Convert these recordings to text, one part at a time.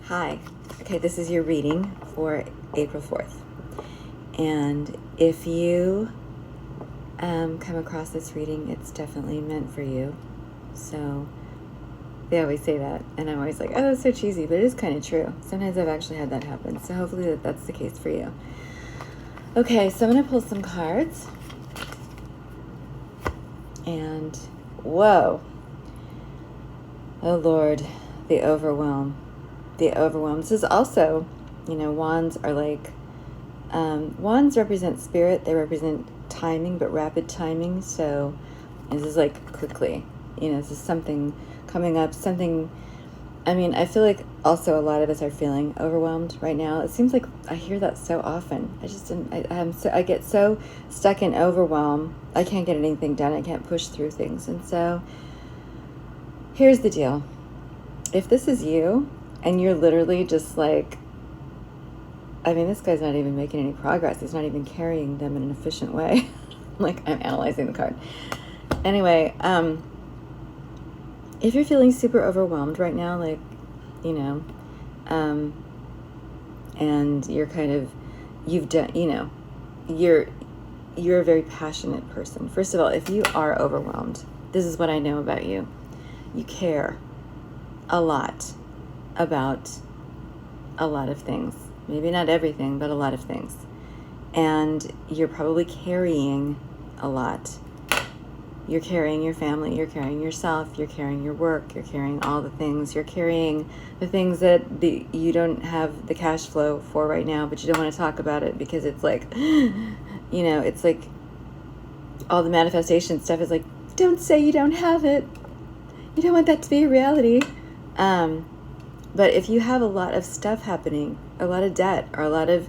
Hi. Okay, this is your reading for April 4th. And if you come across this reading, it's definitely meant for you. So they always say that, and I'm always like, oh, that's so cheesy, but it is kind of true. Sometimes I've actually had that happen, so hopefully that's the case for you. Okay, so I'm going to pull some cards. And, whoa. Oh, Lord, the overwhelm. The overwhelm. This is also, wands are like, wands represent spirit. They represent timing, but rapid timing. So this is like quickly, this is something coming up, something. I feel like also a lot of us are feeling overwhelmed right now. It seems like I hear that so often. I get so stuck in overwhelm. I can't get anything done. I can't push through things. And so here's the deal. If this is you, and you're literally just like, this guy's not even making any progress. He's not even carrying them in an efficient way. Like, I'm analyzing the card. Anyway, if you're feeling super overwhelmed right now, like, and you're kind of, you're a very passionate person. First of all, if you are overwhelmed, this is what I know about you. You care a lot about a lot of things. Maybe not everything, but a lot of things. And you're probably carrying a lot. You're carrying your family, you're carrying yourself, you're carrying your work, you're carrying all the things. You're carrying the things that you don't have the cash flow for right now, but you don't want to talk about it because it's like, it's like all the manifestation stuff is like, don't say you don't have it. You don't want that to be a reality. But if you have a lot of stuff happening, a lot of debt, or a lot of,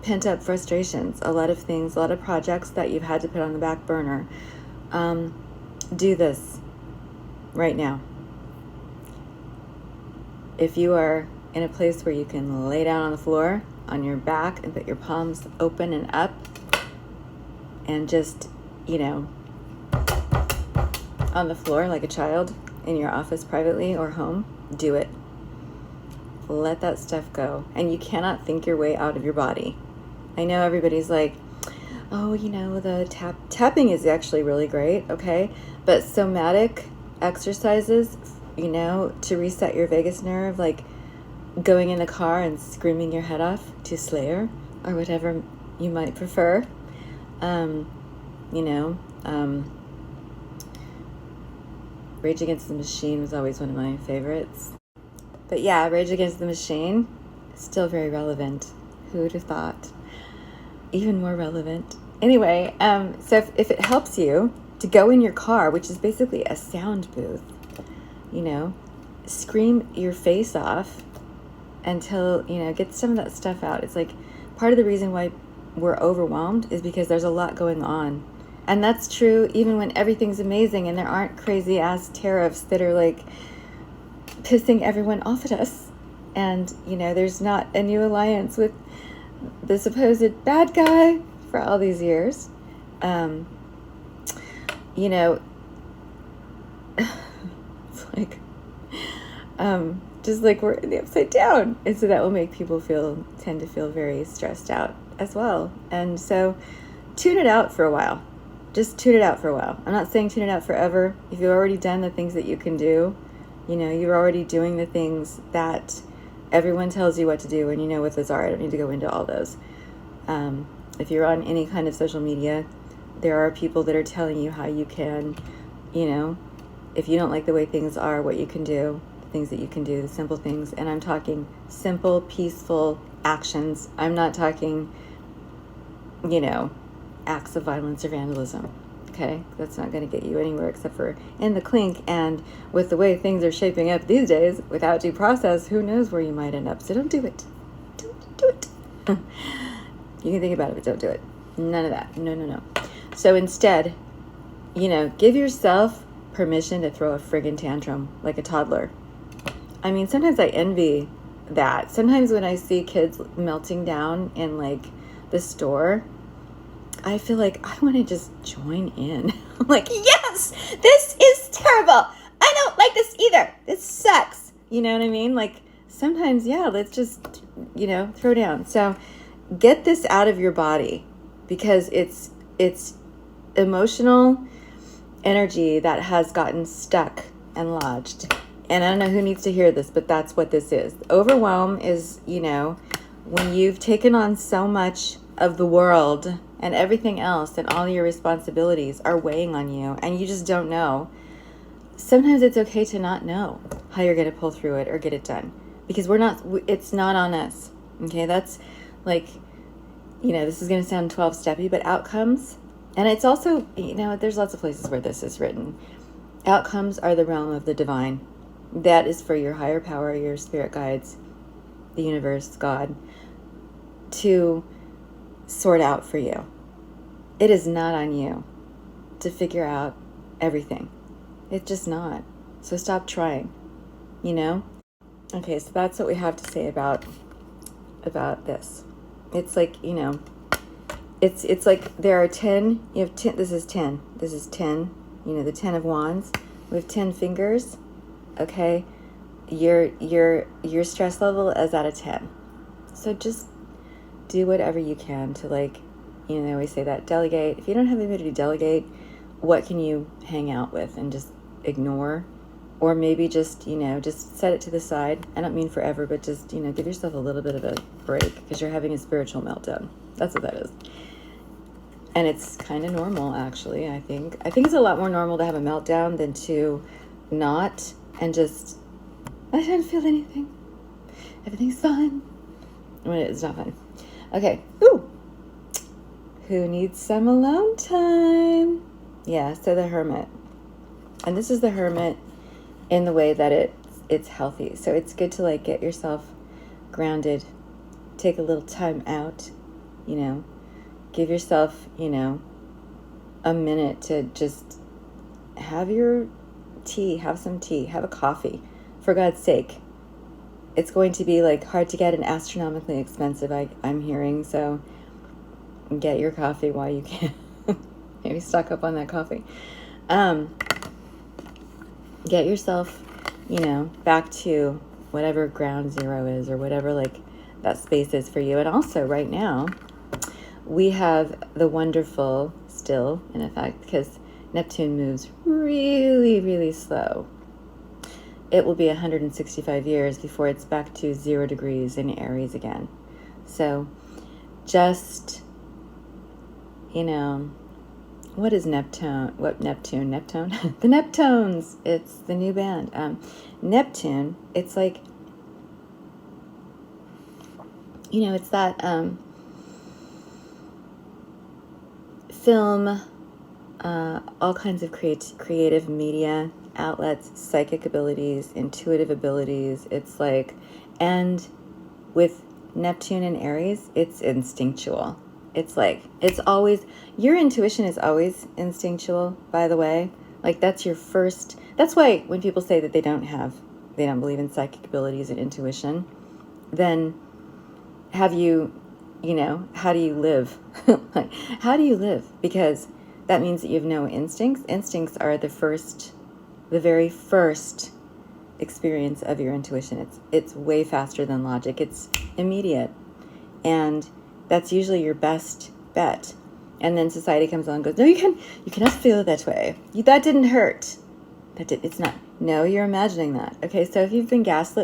pent-up frustrations, a lot of things, a lot of projects that you've had to put on the back burner, do this right now. If you are in a place where you can lay down on the floor, on your back, and put your palms open and up, and just, on the floor like a child in your office privately or home, do it. Let that stuff go. And you cannot think your way out of your body. I know everybody's like, oh, the tapping is actually really great, okay? But somatic exercises, to reset your vagus nerve, like going in the car and screaming your head off to Slayer or whatever you might prefer. Rage Against the Machine was always one of my favorites. But yeah, Rage Against the Machine is still very relevant. Who would have thought? Even more relevant. Anyway, so if it helps you to go in your car, which is basically a sound booth, scream your face off until, get some of that stuff out. It's like part of the reason why we're overwhelmed is because there's a lot going on. And that's true even when everything's amazing and there aren't crazy ass tariffs that are like pissing everyone off at us. And, there's not a new alliance with the supposed bad guy for all these years. It's like, just like we're in the upside down. And so that will make people tend to feel very stressed out as well. And so tune it out for a while. Just tune it out for a while. I'm not saying tune it out forever. If you've already done the things that you can do, you're already doing the things that everyone tells you what to do, and you know what those are. I don't need to go into all those. If you're on any kind of social media, there are people that are telling you how you can, if you don't like the way things are, what you can do, the things that you can do, the simple things. And I'm talking simple, peaceful actions. I'm not talking, acts of violence or vandalism. Okay, that's not going to get you anywhere except for in the clink. And with the way things are shaping up these days, without due process, who knows where you might end up. So don't do it. Don't do it. You can think about it, but don't do it. None of that. No. So instead, give yourself permission to throw a friggin' tantrum like a toddler. Sometimes I envy that. Sometimes when I see kids melting down in like the store, I feel like I want to just join in. I'm like, yes, this is terrible. I don't like this either. This sucks. You know what I mean? Like, sometimes, yeah, let's just, throw down. So get this out of your body, because it's emotional energy that has gotten stuck and lodged. And I don't know who needs to hear this, but that's what this is. Overwhelm is, when you've taken on so much of the world and everything else, and all your responsibilities are weighing on you and you just don't know. Sometimes it's okay to not know how you're going to pull through it or get it done, because it's not on us. Okay. That's like, this is going to sound 12-steppy, but outcomes, and it's also, there's lots of places where this is written. Outcomes are the realm of the divine. That is for your higher power, your spirit guides, the universe, God, to sort out for you. It is not on you to figure out everything. It's just not. So stop trying, Okay, so that's what we have to say about this. It's like, it's like there are 10, you have 10, this is 10, the 10 of wands. We have 10 fingers, okay? Your stress level is at a 10. So just do whatever you can to, like, they always say that, delegate. If you don't have anybody to delegate, what can you hang out with and just ignore? Or maybe just, just set it to the side. I don't mean forever, but just, give yourself a little bit of a break, because you're having a spiritual meltdown. That's what that is. And it's kind of normal, actually, I think. I think it's a lot more normal to have a meltdown than to not, and just, I don't feel anything. Everything's fine. When it's not fun. Okay. Ooh. Who needs some alone time? Yeah, so the Hermit. And this is the Hermit in the way that it's healthy. So it's good to, like, get yourself grounded. Take a little time out, give yourself, a minute to just have your tea, have some tea, have a coffee, for God's sake. It's going to be, like, hard to get and astronomically expensive, I'm hearing, so get your coffee while you can. Maybe stock up on that coffee. Get yourself, back to whatever ground zero is, or whatever, like, that space is for you. And also, right now, we have the wonderful, still in effect, because Neptune moves really, really slow. It will be 165 years before it's back to 0 degrees in Aries again. So just, what is Neptune? What Neptune? Neptune? The Neptunes. It's the new band. Neptune, it's like, it's that film, all kinds of creative media outlets, psychic abilities, intuitive abilities. It's like, and with Neptune and Aries, it's instinctual. It's like, it's always, your intuition is always instinctual, by the way. Like, that's your first, that's why when people say that they don't believe in psychic abilities and intuition, then have you, how do you live? Like, how do you live? Because that means that you have no instincts. Instincts are the very first experience of your intuition. It's way faster than logic. It's immediate. And that's usually your best bet. And then society comes along and goes, no, you cannot feel it that way. That didn't hurt. It's not. No, you're imagining that. Okay, so if you've been gaslit